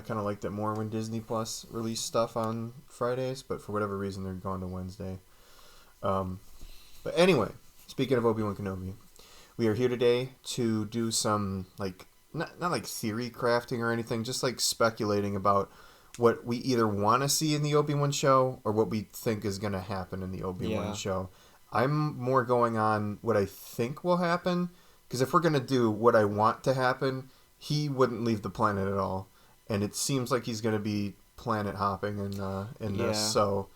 kind of liked it more when Disney Plus released stuff on Fridays, but for whatever reason they're gone to Wednesday. But anyway, speaking of Obi-Wan Kenobi, we are here today to do some, like, not like theory crafting or anything, just like speculating about what we either want to see in the Obi-Wan show or what we think is going to happen in the Obi-Wan show. I'm more going on what I think will happen, because if we're going to do what I want to happen, he wouldn't leave the planet at all. And it seems like he's going to be planet hopping in this. So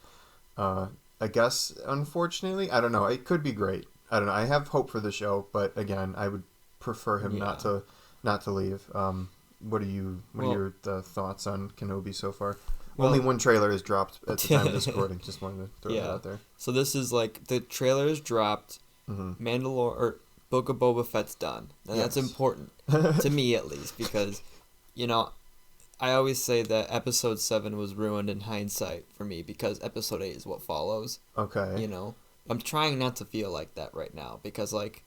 I guess, unfortunately, I don't know. It could be great. I don't know. I have hope for the show, but again, I would prefer him not to leave. What are your thoughts on Kenobi so far? Well, only one trailer is dropped at the time of this recording. Just wanted to throw that out there. So this is like the trailer is dropped. Mandalore Book of Boba Fett's done, and that's important to me at least, because I always say that Episode 7 was ruined in hindsight for me because Episode 8 is what follows. Okay. I'm trying not to feel like that right now because, like,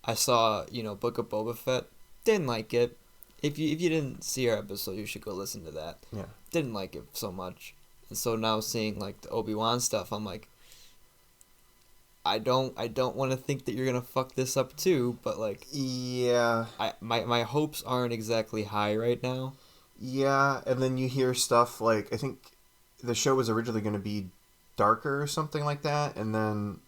I saw, Book of Boba Fett, didn't like it. If you didn't see our episode, you should go listen to that. Yeah. Didn't like it so much. And so now seeing, like, the Obi-Wan stuff, I'm like, I don't want to think that you're going to fuck this up too, but, like... Yeah. My hopes aren't exactly high right now. Yeah, and then you hear stuff like, I think the show was originally going to be darker or something like that, and then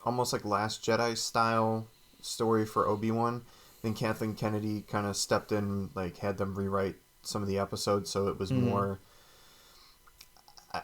almost like Last Jedi style story for Obi-Wan. Then Kathleen Kennedy kind of stepped in, like, had them rewrite some of the episodes, so it was more...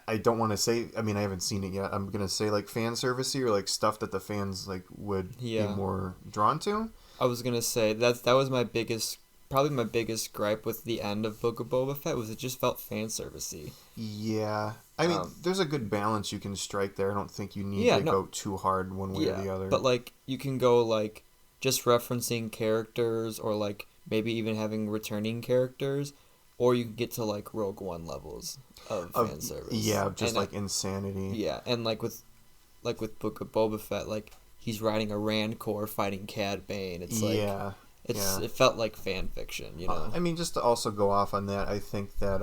I don't want to say... I mean, I haven't seen it yet. I'm going to say, like, fan servicey or, like, stuff that the fans, like, would be more drawn to. I was going to say, that was my biggest... Probably my biggest gripe with the end of Book of Boba Fett was it just felt fan servicey. Yeah. I mean, there's a good balance you can strike there. I don't think you need to go too hard one way or the other. But, like, you can go, like... just referencing characters or like maybe even having returning characters, or you can get to like Rogue One levels of fan service. Yeah, just and like insanity. Yeah, and like with Book of Boba Fett, like he's riding a Rancor fighting Cad Bane. It's like it felt like fan fiction, I mean, just to also go off on that, I think that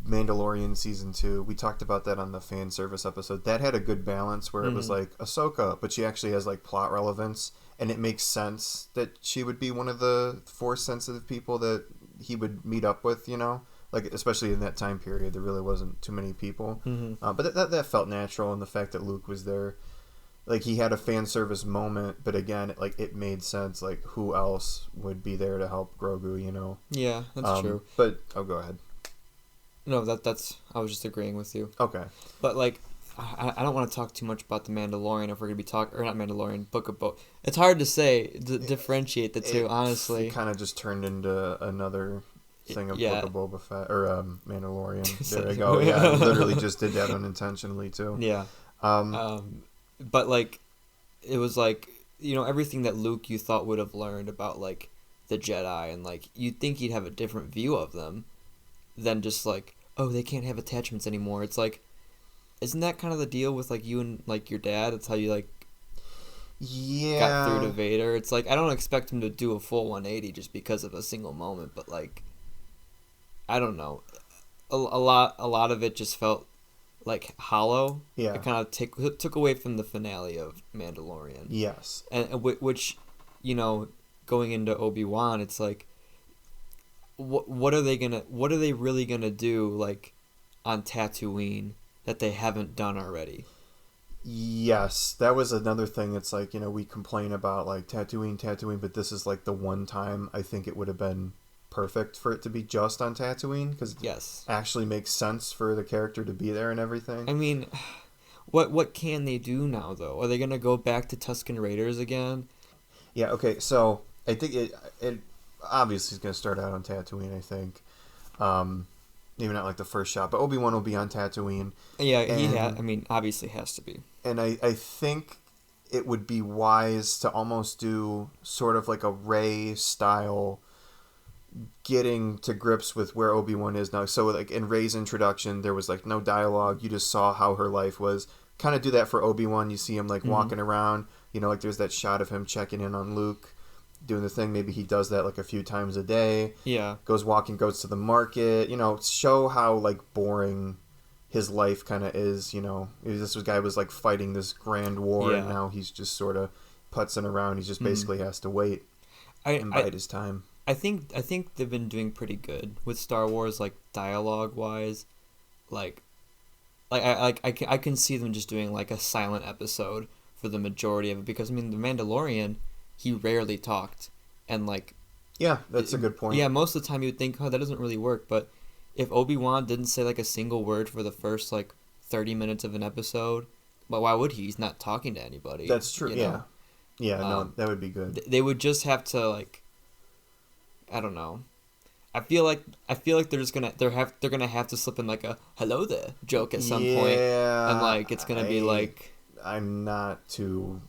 Mandalorian Season 2, we talked about that on the fan service episode. That had a good balance where it was like Ahsoka, but she actually has like plot relevance, and it makes sense that she would be one of the Force-sensitive people that he would meet up with, like especially in that time period. There really wasn't too many people, but that felt natural, and the fact that Luke was there, like he had a fan service moment, but again, it made sense. Like who else would be there to help Grogu? Yeah, that's true. But go ahead. No, that's. I was just agreeing with you. Okay. But like, I don't want to talk too much about the Mandalorian if we're gonna be talking, or not Mandalorian, Book of Boba. It's hard to say differentiate the two. Honestly, it kind of just turned into another thing of Book of Boba Fett or Mandalorian. There I go. Yeah, I literally just did that unintentionally too. Yeah. But like, it was like everything that Luke you thought would have learned about like the Jedi, and like you'd think he'd have a different view of them than just like, oh, they can't have attachments anymore. It's like, isn't that kind of the deal with like you and like your dad? It's how you like got through to Vader. It's like I don't expect him to do a full 180 just because of a single moment, but like I don't know, a lot of it just felt like hollow. Yeah, it kind of took away from the finale of Mandalorian. Yes, and which going into Obi-Wan, it's like, what are they really gonna do like on Tatooine that they haven't done already? Yes, that was another thing. It's like, we complain about like Tatooine, but this is like the one time I think it would have been perfect for it to be just on Tatooine, because it actually makes sense for the character to be there and everything. I mean, what can they do now though? Are they gonna go back to Tusken Raiders again? Yeah. Okay. So I think it obviously is going to start out on Tatooine, I think. Maybe not like the first shot, but Obi-Wan will be on Tatooine. Yeah, obviously has to be. And I think it would be wise to almost do sort of like a Rey style getting to grips with where Obi-Wan is now. So like in Rey's introduction, there was like no dialogue. You just saw how her life was. Kind of do that for Obi-Wan. You see him like walking around, like there's that shot of him checking in on Luke. doing the thing. Maybe he does that like a few times a day. Yeah. Goes walking, goes to the market. Show how like boring his life kind of is. This guy was like fighting this grand war, and now he's just sort of putzing around. He just basically has to wait and bide his time. I think they've been doing pretty good with Star Wars, like dialogue wise, like I can see them just doing like a silent episode for the majority of it, because I mean, the Mandalorian, he rarely talked, and like, yeah, that's a good point. Yeah, most of the time you would think, oh, that doesn't really work, but if Obi-Wan didn't say like a single word for the first like 30 minutes of an episode, but why would he? He's not talking to anybody. That's true. Yeah. No, that would be good. They would just have to like, I don't know. I feel like they're just gonna they're gonna have to slip in like a hello there joke at some point, and like it's gonna be like, I'm not too.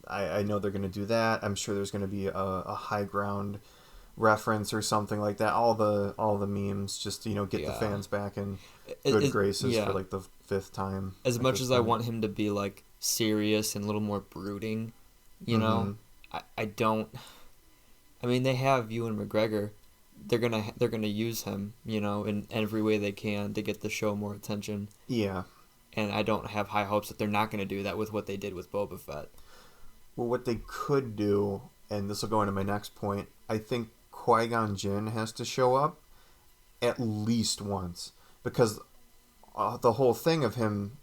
I know they're gonna do that. I'm sure there's gonna be a high ground reference or something like that. All the memes just get the fans back in good graces for like the 5th time. As much as I want him to be like serious and a little more brooding, I don't. I mean, they have Ewan McGregor. They're gonna use him, in every way they can to get the show more attention. Yeah. And I don't have high hopes that they're not gonna do that with what they did with Boba Fett. Well, what they could do, and this will go into my next point, I think Qui-Gon Jinn has to show up at least once, because the whole thing of him,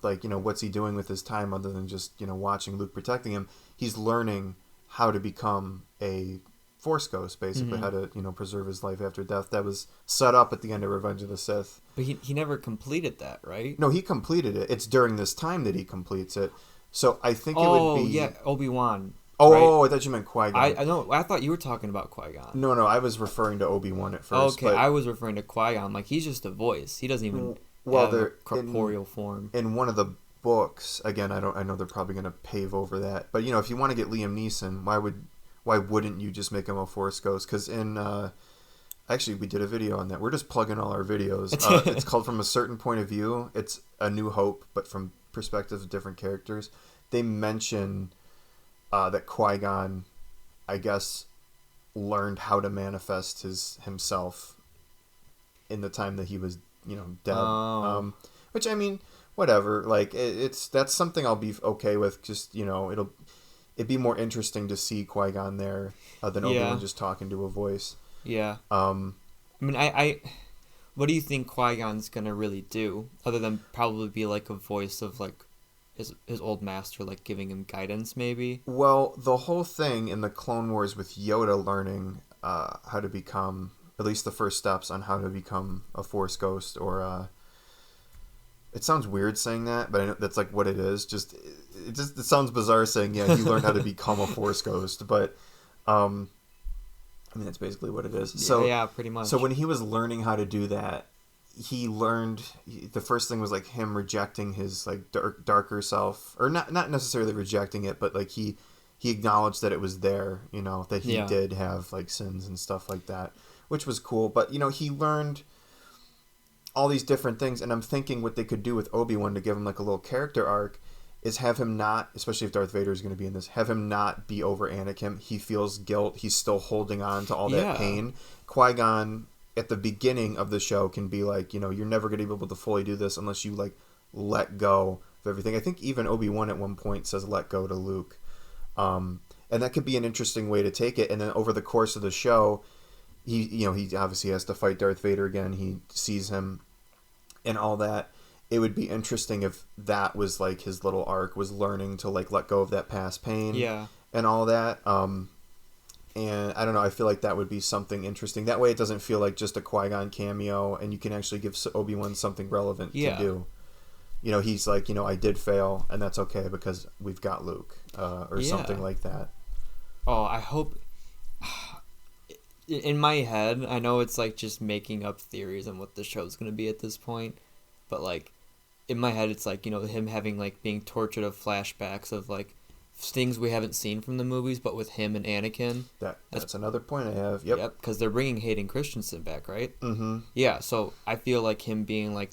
like, what's he doing with his time other than just, watching Luke protecting him? He's learning how to become a Force ghost, basically, how to, preserve his life after death. That was set up at the end of Revenge of the Sith. But he never completed that, right? No, he completed it. It's during this time that he completes it. So I think it would be... Oh, yeah, Obi-Wan. Oh, right? I thought you meant Qui-Gon. I know. I thought you were talking about Qui-Gon. No, I was referring to Obi-Wan at first. Okay, I was referring to Qui-Gon. Like, he's just a voice. He doesn't even have a corporeal form. In one of the books, again, I know they're probably going to pave over that. But, if you want to get Liam Neeson, why wouldn't you just make him a Force ghost? Because actually, we did a video on that. We're just plugging all our videos. It's called From a Certain Point of View. It's A New Hope, but from perspectives of different characters. They mention that Qui-Gon, I guess, learned how to manifest himself in the time that he was, dead. Oh. Which, I mean, whatever. Like, that's something I'll be okay with. Just, it'd be more interesting to see Qui-Gon there than Obi-Wan just talking to a voice. Yeah. I mean, I what do you think Qui-Gon's gonna really do, other than probably be like a voice of like his old master, like giving him guidance, maybe? Well, the whole thing in the Clone Wars with Yoda learning how to become, at least the first steps on how to become a Force ghost, or it sounds weird saying that, but I know that's like what it is. It sounds bizarre saying, he learned how to become a Force ghost, but I mean, that's basically what it is. So yeah, pretty much. So when he was learning how to do that, he learned, the first thing was like him rejecting his like darker self, or not necessarily rejecting it, but like he acknowledged that it was there, that he did have like sins and stuff like that, which was cool. But he learned all these different things, and I'm thinking what they could do with Obi-Wan to give him like a little character arc is have him not, especially if Darth Vader is going to be in this, have him not be over Anakin. He feels guilt. He's still holding on to all that pain. Qui-Gon at the beginning of the show can be like, you're never going to be able to fully do this unless you like let go of everything. I think even Obi-Wan at one point says let go to Luke. And that could be an interesting way to take it. And then over the course of the show, he obviously has to fight Darth Vader again. He sees him and all that. It would be interesting if that was like his little arc, was learning to like let go of that past pain and all that. And I don't know, I feel like that would be something interesting. That way it doesn't feel like just a Qui-Gon cameo, and you can actually give Obi-Wan something relevant to do. He's like, I did fail, and that's okay because we've got Luke, or something like that. Oh, I hope... In my head, I know it's like just making up theories on what the show's going to be at this point, but like, in my head, it's like, him having like being tortured of flashbacks of like things we haven't seen from the movies, but with him and Anakin. That's another point I have. Yep. Because they're bringing Hayden Christensen back, right? Mm-hmm. Yeah. So I feel like him being like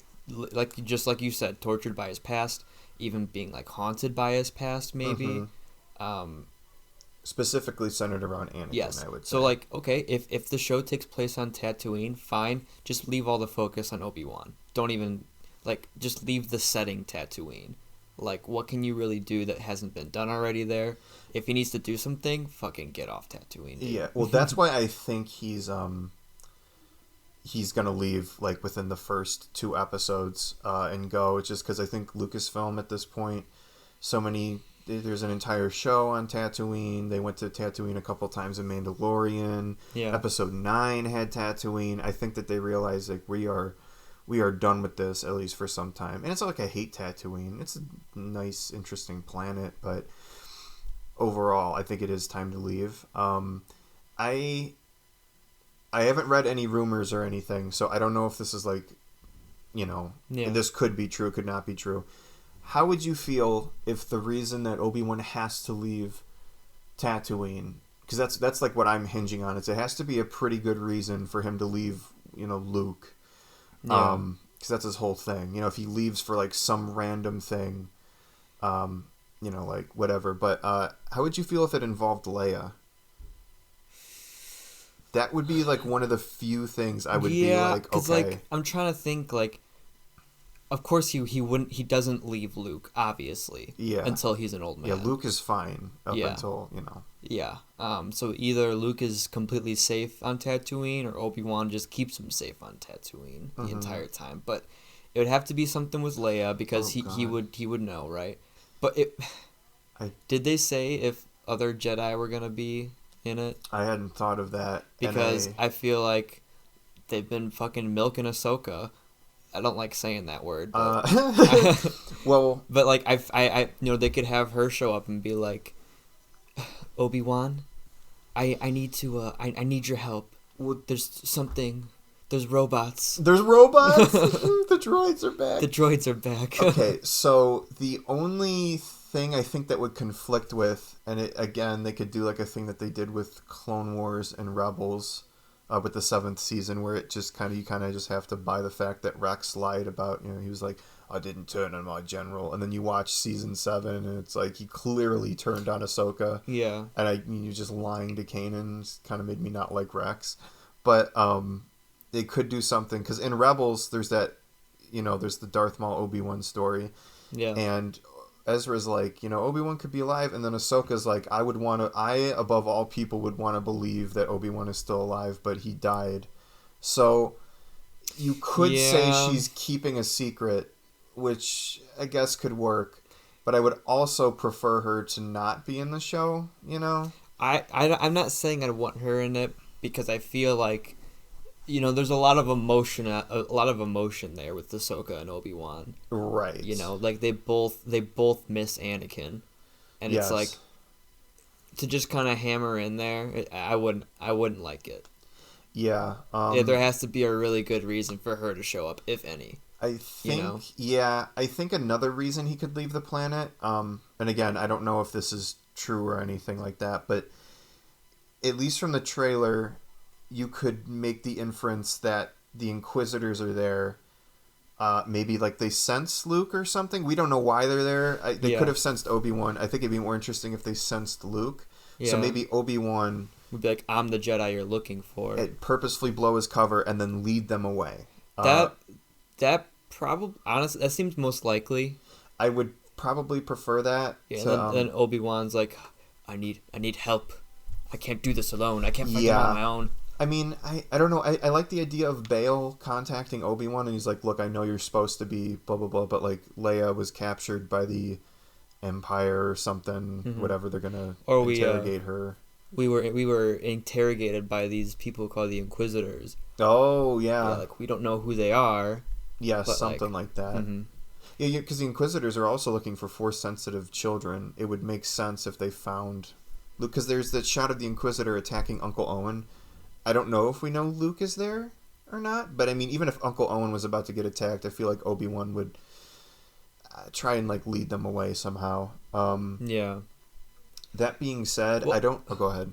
just like you said, tortured by his past, even being like haunted by his past, maybe. Mm-hmm. specifically centered around Anakin. Yes. I would say. So like, okay, if the show takes place on Tatooine, fine. Just leave all the focus on Obi-Wan. Don't even just leave the setting Tatooine. Like, what can you really do that hasn't been done already there? If he needs to do something, fucking get off Tatooine, dude. Yeah. Well, that's why I think he's gonna leave like within the first 2 episodes and go. It's just because I think Lucasfilm at this point, there's an entire show on Tatooine. They went to Tatooine a couple times in Mandalorian. Yeah. Episode 9 had Tatooine. I think that they realized like we are done with this, at least for some time. And it's not like I hate Tatooine. It's a nice, interesting planet, but overall, I think it is time to leave. I haven't read any rumors or anything, so I don't know if this is like, and this could be true, could not be true. How would you feel if the reason that Obi-Wan has to leave Tatooine, because that's like what I'm hinging on, it has to be a pretty good reason for him to leave, Luke. Yeah. Because that's his whole thing. If he leaves for like some random thing, like whatever. But how would you feel if it involved Leia? That would be like one of the few things I would be like, okay. Because like I'm trying to think like, of course he doesn't leave Luke, obviously. Yeah. Until he's an old man. Yeah, Luke is fine until Yeah. So either Luke is completely safe on Tatooine, or Obi-Wan just keeps him safe on Tatooine the entire time. But it would have to be something with Leia, because he would know, right? But did they say if other Jedi were gonna be in it? I hadn't thought of that, because I feel like they've been fucking milking Ahsoka. I don't like saying that word, but well, but like I they could have her show up and be like, Obi-Wan, I need to I need your help. There's robots. There's robots. The droids are back. The droids are back. Okay, so the only thing I think that would conflict with, and again they could do like a thing that they did with Clone Wars and Rebels. With the 7th season, where it just you just have to buy the fact that Rex lied about, he was like, I didn't turn on my general, and then you watch season 7 and it's like he clearly turned on Ahsoka. Yeah. And you just lying to Kanan kind of made me not like Rex, but they could do something, because in Rebels there's that, there's the Darth Maul Obi-Wan story. Yeah. And Ezra's like, Obi-Wan could be alive, and then Ahsoka's like, I above all people would want to believe that Obi-Wan is still alive, but he died. So you could say she's keeping a secret, which I guess could work, but I would also prefer her to not be in the show, I'm not saying I want her in it, because I feel like, there's a lot of emotion there with Ahsoka and Obi-Wan. Right. Like they both miss Anakin, and yes. It's like, to just kind of hammer in there, I wouldn't like it. Yeah. There has to be a really good reason for her to show up, if any. I think, I think another reason he could leave the planet, and again, I don't know if this is true or anything like that, but at least from the trailer, you could make the inference that the Inquisitors are there. Maybe like they sense Luke or something. We don't know why they're there. They could have sensed Obi-Wan. I think it'd be more interesting if they sensed Luke. Yeah. So maybe Obi-Wan would be like, I'm the Jedi you're looking for. Purposefully blow his cover and then lead them away. That probably, honestly, that seems most likely. I would probably prefer that. Yeah, then Obi-Wan's like, I need help. I can't do this alone. I can't fight them on my own. I mean, I don't know. I like the idea of Bail contacting Obi-Wan, and he's like, look, I know you're supposed to be blah, blah, blah, but like Leia was captured by the Empire or something, whatever, they're going to interrogate her. We were interrogated by these people called the Inquisitors. Oh, yeah. Like, we don't know who they are. Yeah, something like that. Mm-hmm. Yeah, because the Inquisitors are also looking for Force-sensitive children. It would make sense if they found Luke, because there's that shot of the Inquisitor attacking Uncle Owen. I don't know if we know Luke is there or not, but I mean, even if Uncle Owen was about to get attacked, I feel like Obi-Wan would try and like lead them away somehow. Yeah. That being said, I don't... Oh, go ahead.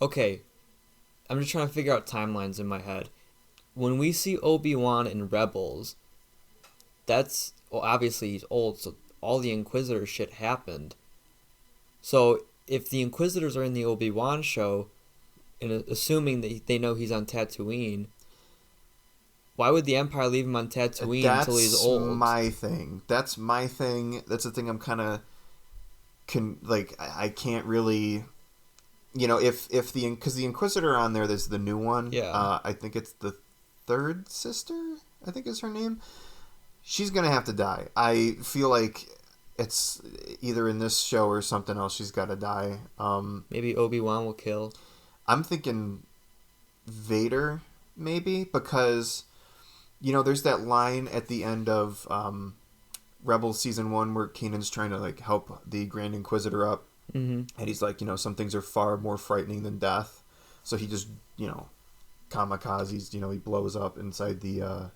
Okay. I'm just trying to figure out timelines in my head. When we see Obi-Wan in Rebels, obviously he's old, so all the Inquisitor shit happened. So if the Inquisitors are in the Obi-Wan show, and assuming that they know he's on Tatooine, why would the Empire leave him on Tatooine until he's old? That's my thing. That's the thing I'm kind of I can't really, if because the Inquisitor on there's the new one. Yeah. I think it's the third sister, I think is her name. She's gonna have to die. I feel like it's either in this show or something else. She's got to die. Maybe Obi-Wan will kill. I'm thinking Vader, maybe, because there's that line at the end of Rebels Season 1 where Kanan's trying to help the Grand Inquisitor up, Mm-hmm. and he's like, some things are far more frightening than death. So he just kamikazes. He blows up inside the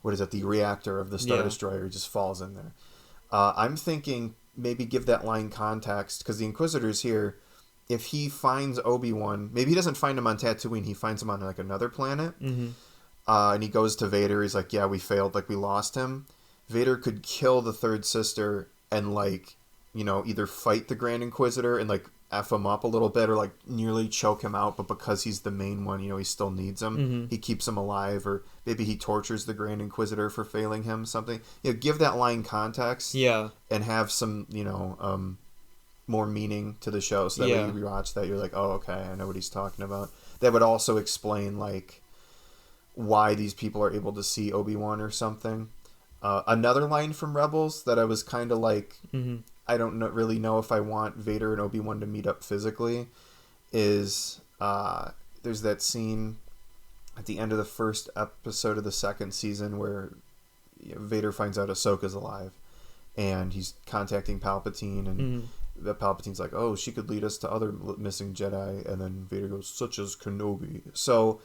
the reactor of the Star Destroyer. He just falls in there. I'm thinking maybe give that line context, because the Inquisitor's here. If he finds Obi-Wan, maybe he doesn't find him on Tatooine. He finds him on another planet, Mm-hmm. And he goes to Vader. He's like, "Yeah, we failed. We lost him." Vader could kill the third sister and either fight the Grand Inquisitor and F him up a little bit, or nearly choke him out. But because he's the main one, he still needs him. Mm-hmm. He keeps him alive, or maybe he tortures the Grand Inquisitor for failing him. Something. Give that line context. Yeah. And have some more meaning to the show, so that way you rewatch that, you're like, oh, okay, I know what he's talking about. That would also explain why these people are able to see Obi-Wan or something. Another line from Rebels that I was kind of Mm-hmm. I don't really know if I want Vader and Obi-Wan to meet up physically, is there's that scene at the end of the first episode of the second season where Vader finds out Ahsoka's alive, and he's contacting Palpatine, and Mm-hmm. the Palpatine's like, oh, she could lead us to other missing Jedi, and then Vader goes, such as Kenobi. So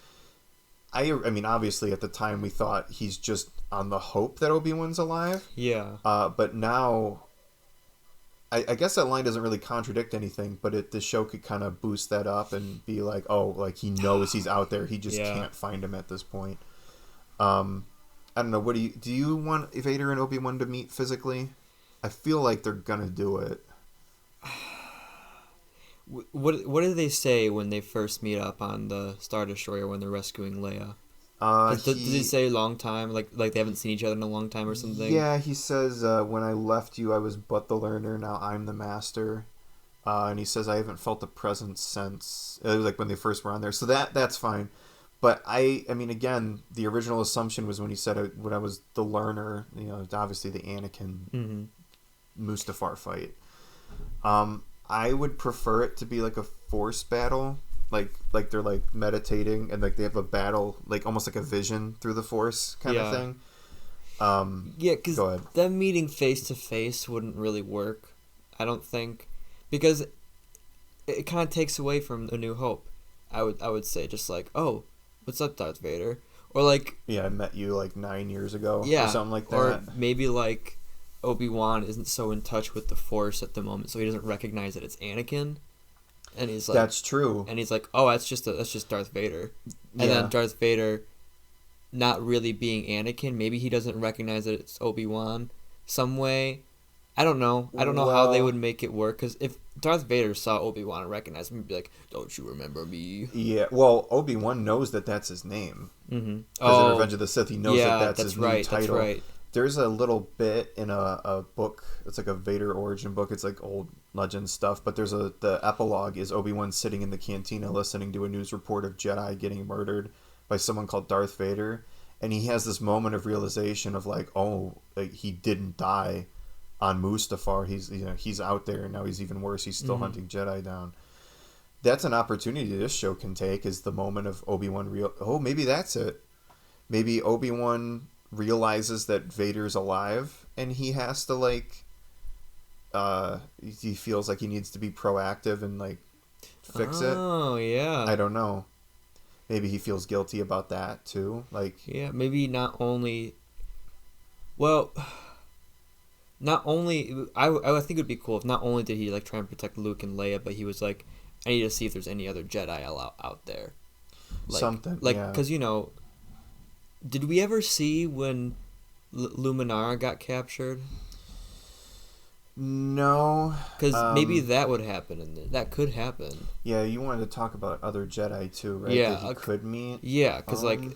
I mean, obviously at the time we thought he's just on the hope that Obi-Wan's alive. Yeah. But now, I guess that line doesn't really contradict anything, but the show could kind of boost that up and be like, oh, he knows he's out there, he just can't find him at this point. I don't know. What do you want Vader and Obi-Wan to meet physically? I feel like they're gonna do it. What do they say when they first meet up on the Star Destroyer when they're rescuing Leia? Did he say long time? Like they haven't seen each other in a long time or something? Yeah, he says, when I left you, I was but the learner, now I'm the master. And he says, I haven't felt the presence since... It was when they first were on there. So that's fine. But I mean, again, the original assumption was when he said, when I was the learner, obviously the Anakin Mm-hmm. Mustafar fight. I would prefer it to be a force battle. Like they're meditating and they have a battle, almost like a vision through the force kind of thing. Yeah, because them meeting face to face wouldn't really work, I don't think, because it kind of takes away from A New Hope. I would say just oh, what's up, Darth Vader, or yeah, I met you 9 years ago, or something like that, or maybe Obi-Wan isn't so in touch with the Force at the moment, so he doesn't recognize that it's Anakin. And he's that's true. And he's oh, that's just Darth Vader. And then Darth Vader, not really being Anakin, maybe he doesn't recognize that it's Obi-Wan some way. I don't know. I don't know how they would make it work, because if Darth Vader saw Obi-Wan and recognized him, he'd be like, don't you remember me? Yeah, well, Obi-Wan knows that that's his name. Mm-hmm. Because in Revenge of the Sith, he knows that that's his new title. That's right. There's a little bit in a book. It's a Vader origin book. It's old legend stuff. But the epilogue is Obi-Wan sitting in the cantina listening to a news report of Jedi getting murdered by someone called Darth Vader, and he has this moment of realization of he didn't die on Mustafar. He's out there, and now he's even worse. He's still hunting Jedi down. That's an opportunity this show can take, is the moment of Obi-Wan maybe that's it. Maybe Obi-Wan realizes that Vader's alive, and he has to he feels like he needs to be proactive and fix it. Oh yeah. I don't know. Maybe he feels guilty about that too. Yeah, maybe not only. Well, not only I think it'd be cool if not only did he try and protect Luke and Leia, but he was I need to see if there's any other Jedi out there. Something. Because did we ever see when Luminara got captured? No. Because maybe that would happen, and that could happen. Yeah, you wanted to talk about other Jedi too, right? Yeah, That he could meet. Yeah, because like Um,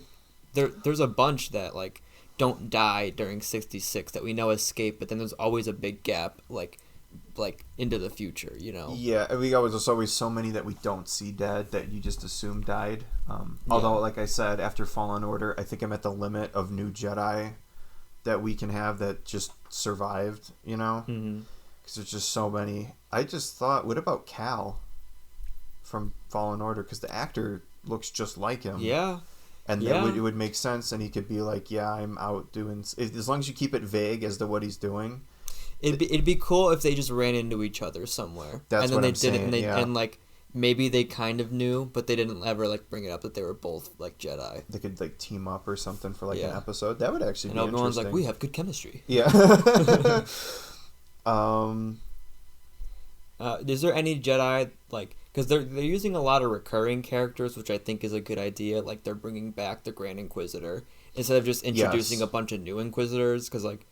there's a bunch that like don't die during 66 that we know escape, but then there's always a big gap like into the future, you know. Yeah, there's always so many that we don't see dead that you just assume died. Yeah. Although, like I said, after Fallen Order, I think I'm at the limit of new Jedi that we can have that just survived, you know? Mm-hmm. Because there's just so many. I just thought, what about Cal from Fallen Order? Because the actor looks just like him. Yeah. And Yeah. it would make sense, and he could be like, yeah, I'm out doing... As long as you keep it vague as to what he's doing. It'd be cool if they just ran into each other somewhere. That's and then what they I'm did saying, it, and yeah. and like maybe they kind of knew, but they didn't ever like bring it up that they were both like Jedi. They could like team up or something for like Yeah. an episode. That would actually And be Obi-Wan's interesting. like, we have good chemistry. Yeah. Is there any Jedi like because they're using a lot of recurring characters, which I think is a good idea. Like they're bringing back the Grand Inquisitor instead of just introducing Yes. a bunch of new Inquisitors. Because like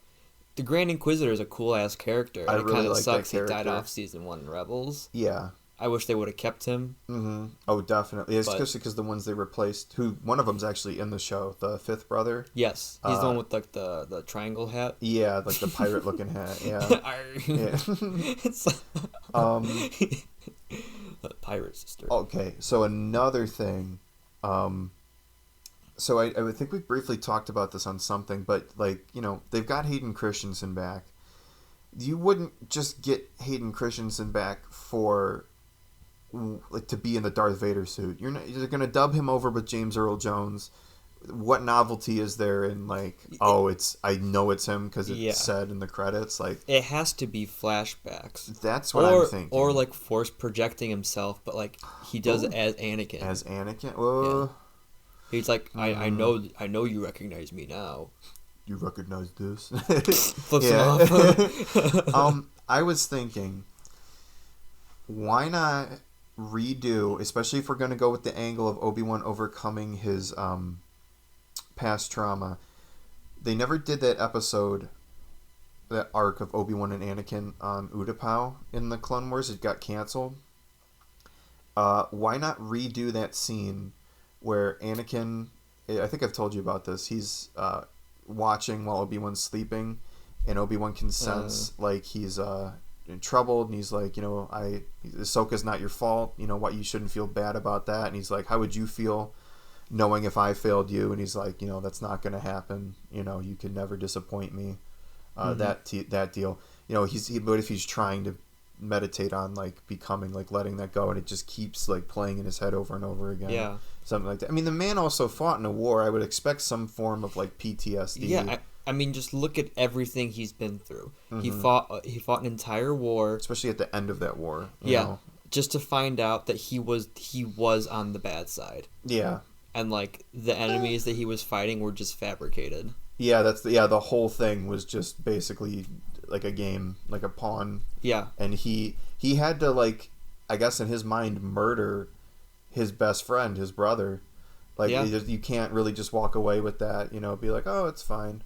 the Grand Inquisitor is a cool ass character. I And it really kind of like that sucks he died character. off season 1 in Rebels. Yeah. I wish they would have kept him. Mm-hmm. Oh, definitely. But- Especially because the ones they replaced, one of them's actually in the show, the fifth brother. Yes, he's the one with like the triangle hat. Yeah, like the pirate-looking hat. Yeah. Yeah. It's the pirate sister. Okay, so another thing. So I would think we briefly talked about this on something, but like, you know, they've got Hayden Christensen back. You wouldn't just get Hayden Christensen back for like to be in the Darth Vader suit. You're gonna dub him over with James Earl Jones. What novelty is there in like, I know it's him because it's Yeah. said in the credits. Like, It has to be flashbacks. that's what I'm thinking. Or like force projecting himself, but like he does it as Anakin. As Anakin. Well, He's like, I know you recognize me now. you recognize this? Flips him off. I was thinking, why not redo, especially if we're going to go with the angle of Obi-Wan overcoming his past trauma. They never did that episode, that arc of Obi-Wan and Anakin on Utapau in the Clone Wars. It got canceled. Why not redo that scene where Anakin, I think I've told you about this, he's watching while Obi-Wan's sleeping, and Obi-Wan can sense like he's in trouble, and he's like, you know, Ahsoka's not your fault, you know, what, you shouldn't feel bad about that. And he's like, how would you feel knowing if I failed you? And he's like, you know, that's not going to happen, you know, you can never disappoint me. That deal, you know, what if he's trying to meditate on like becoming, like letting that go, and it just keeps like playing in his head over and over again. Yeah. Something like that. I mean, the man also fought in a war. I would expect some form of like PTSD. Yeah, I mean, just look at everything he's been through. Mm-hmm. He fought an entire war. Especially at the end of that war. You Yeah, know? just to find out that he was on the bad side. Yeah. And like the enemies that he was fighting were just fabricated. Yeah, the whole thing was just basically like a game, like a pawn. Yeah. And he had to, like, I guess in his mind, murder his best friend, his brother. Like, Yeah. you can't really just walk away with that, you know, be like, oh, it's fine.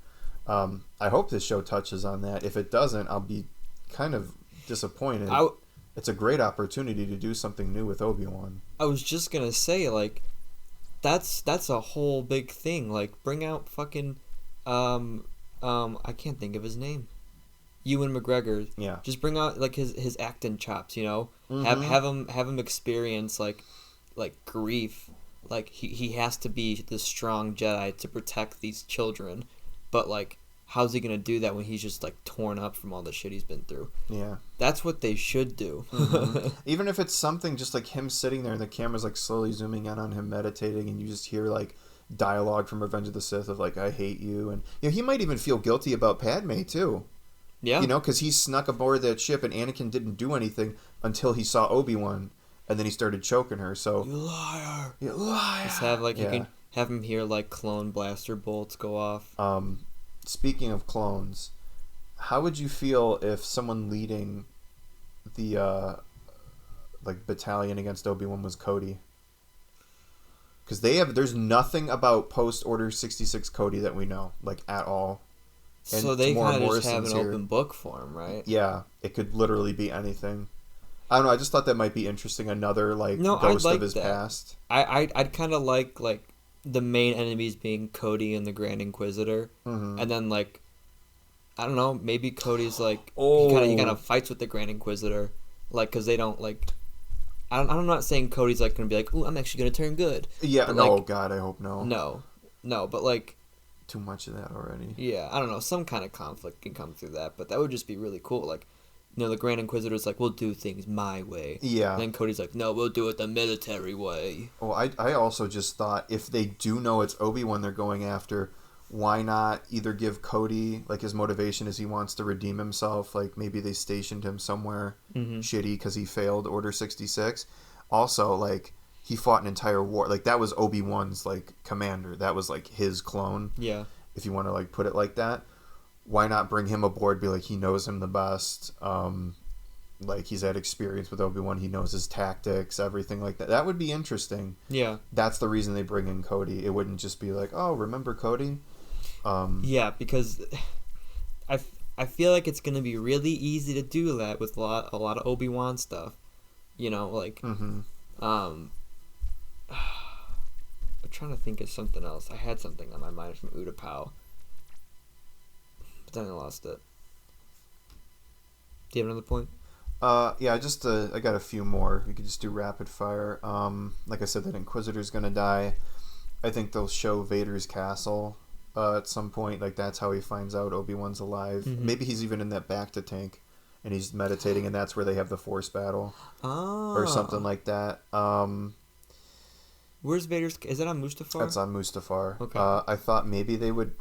I hope this show touches on that. If it doesn't, I'll be kind of disappointed. It's a great opportunity to do something new with Obi-Wan. I was just gonna say, like, that's a whole big thing. Like, bring out fucking, I can't think of his name. Ewan McGregor. Yeah. Just bring out like his acting chops. You know, Mm-hmm. have him experience like grief. Like he has to be the strong Jedi to protect these children, but like, how's he gonna do that when he's just like torn up from all the shit he's been through? Yeah. That's what they should do. Mm-hmm. Even if it's something just like him sitting there and the camera's like slowly zooming in on him meditating, and you just hear like dialogue from Revenge of the Sith of like, I hate you. And you know, he might even feel guilty about Padme too. Yeah. You know, because he snuck aboard that ship and Anakin didn't do anything until he saw Obi-Wan, and then he started choking her. So, You liar. you liar. Just have like Yeah. you can have him hear like clone blaster bolts go off. Speaking of clones, how would you feel if someone leading the like battalion against Obi-Wan was Cody? Because there's nothing about post Order 66 Cody that we know, like, at all. And So they Tamora kind of just have Morrison's an here. open book for him, right? Yeah, it could literally be anything. I don't know. I just thought that might be interesting. Another like No, I'd ghost of like his that. past. I'd kind of like the main enemies being Cody and the Grand Inquisitor, Mm-hmm. and then like I don't know, maybe Cody's like he kind Oh, of fights with the Grand Inquisitor, like because they don't like. I'm not saying Cody's like gonna be like, ooh, I'm actually gonna turn good, yeah. but No, like God, I hope no. no, but like Too much of that already. yeah, I don't know, some kind of conflict can come through that, but that would just be really cool. Like, the Grand Inquisitor's like, we'll do things my way. Yeah. And then Cody's like, no, we'll do it the military way. Oh, I also just thought if they do know it's Obi-Wan they're going after, why not either give Cody, like his motivation is he wants to redeem himself, like maybe they stationed him somewhere Mm-hmm. shitty because he failed Order 66. Also, like, he fought an entire war. Like, that was Obi-Wan's, like, commander. That was, like, his clone, Yeah. if you want to, like, put it like that. Why not bring him aboard, be like, he knows him the best, like he's had experience with Obi-Wan, he knows his tactics, everything like that. That would be interesting. Yeah. That's the reason they bring in Cody. It wouldn't just be like, oh, remember Cody? Yeah, because I feel like it's gonna be really easy to do that with a lot of Obi-Wan stuff. Like Mm-hmm. I'm trying to think of something else. I had something on my mind from Utapau, but then I lost it. Do you have another point? Yeah, just I got a few more. We could just do rapid fire. Like I said, that Inquisitor's gonna die. I think they'll show Vader's castle at some point. Like that's how he finds out Obi-Wan's alive. Mm-hmm. Maybe he's even in that Bacta tank, and he's meditating, and that's where they have the Force battle or something like that. Where's Vader's? Is that on Mustafar? That's on Mustafar. Okay. I thought maybe they would.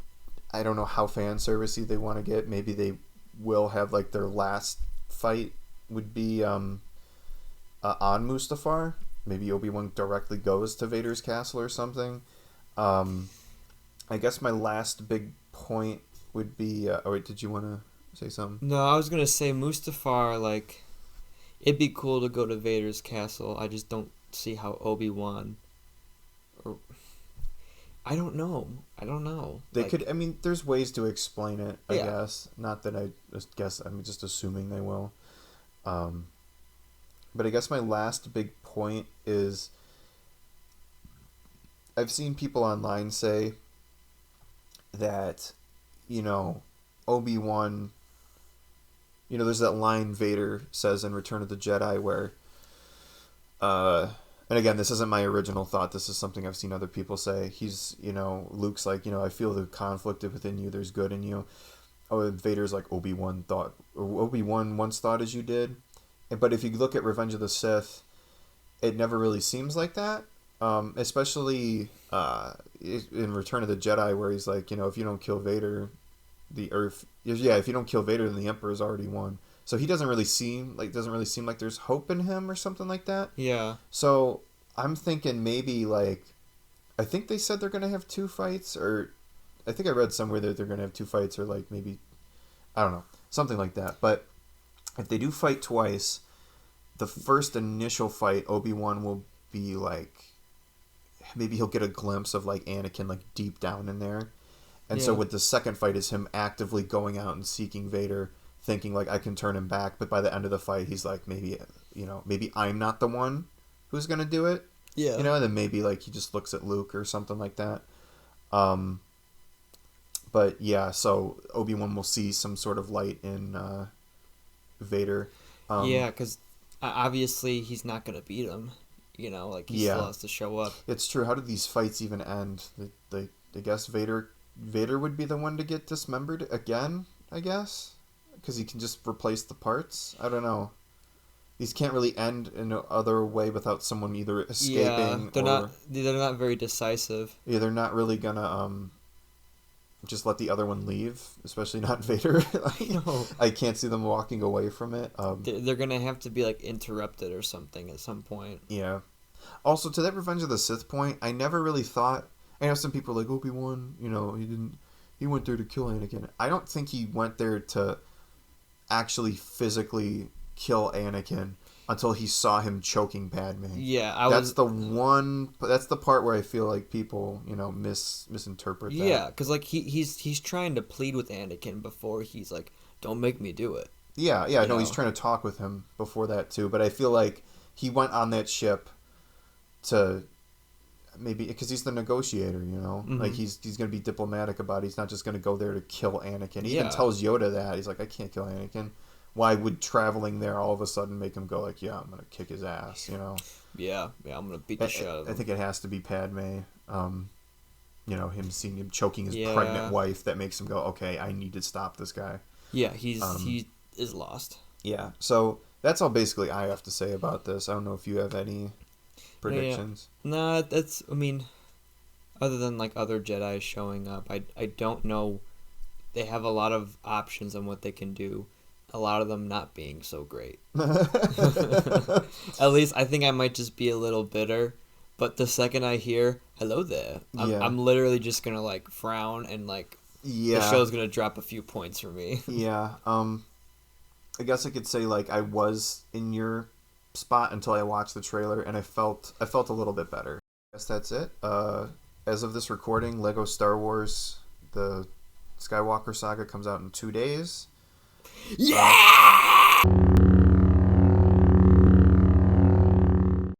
I don't know how fan servicey they want to get. Maybe they will have like their last fight would be on Mustafar. Maybe Obi-Wan directly goes to Vader's castle or something. I guess my last big point would be. Oh wait, did you want to say something? No, I was gonna say Mustafar. Like, it'd be cool to go to Vader's castle. I just don't see how Obi-Wan. Or I don't know. They Like, could. I mean, there's ways to explain it. I Yeah. guess. Not that I just guess. I'm just assuming they will. But I guess my last big point is I've seen people online say that, Obi-Wan, there's that line Vader says in Return of the Jedi where, and again, this isn't my original thought, this is something I've seen other people say. He's, Luke's like, I feel the conflict within you, there's good in you. Oh, and Vader's like, Obi-Wan once thought as you did. But if you look at Revenge of the Sith, it never really seems like that. Especially in Return of the Jedi, where he's like, if you don't kill Vader, if you don't kill Vader, then the Emperor's already won. So he doesn't really seem like there's hope in him or something like that. yeah. So I'm thinking maybe like, I think they said they're gonna have 2 fights, or I think I read somewhere that they're gonna have 2 fights, or like maybe, I don't know, something like that. But if they do fight twice, the first initial fight, Obi-Wan will be like, maybe he'll get a glimpse of like Anakin like deep down in there. And so Yeah. with the second fight is him actively going out and seeking Vader, thinking like I can turn him back. But by the end of the fight, he's like, maybe I'm not the one who's going to do it. Yeah. And then maybe like he just looks at Luke or something like that. But yeah, so Obi-Wan will see some sort of light in Vader. Yeah, because obviously he's not gonna beat him. Like he still has to show up. It's true. How do these fights even end? I guess Vader would be the one to get dismembered again, I guess, because he can just replace the parts. I don't know. These can't really end in no other way without someone either escaping they're not very decisive. Yeah, they're not really gonna just let the other one leave, especially not Vader. No. I can't see them walking away from it. They're gonna have to be like interrupted or something at some point. Yeah. Also, to that Revenge of the Sith point, I never really thought. I know some people are like Obi-Wan. He went there to kill Anakin. I don't think he went there to actually physically kill Anakin. until he saw him choking Padme. Yeah, That's the part where I feel like people, misinterpret that. Yeah, because like he's trying to plead with Anakin before he's like, "Don't make me do it." Yeah, I know he's trying to talk with him before that too, but I feel like he went on that ship to maybe because he's the negotiator, Mm-hmm. like he's going to be diplomatic about it. He's not just going to go there to kill Anakin. He Yeah. even tells Yoda that he's like, I can't kill Anakin. Why would traveling there all of a sudden make him go like, yeah, I'm going to kick his ass, Yeah, I'm gonna beat the shit out of him. I think it has to be Padme. Him seeing him choking his Yeah. pregnant wife that makes him go, okay, I need to stop this guy. Yeah, he is lost. Yeah, so that's all basically I have to say about this. I don't know if you have any predictions. Yeah. Nah, that's, I mean, other than like other Jedi showing up, I don't know. They have a lot of options on what they can do. A lot of them not being so great. At least I think I might just be a little bitter. But the second I hear "hello there," I'm literally just gonna like frown and like the show's gonna drop a few points for me. Yeah. I guess I could say like I was in your spot until I watched the trailer and I felt a little bit better. I guess that's it. As of this recording, Lego Star Wars: The Skywalker Saga comes out in 2 days. Yeah.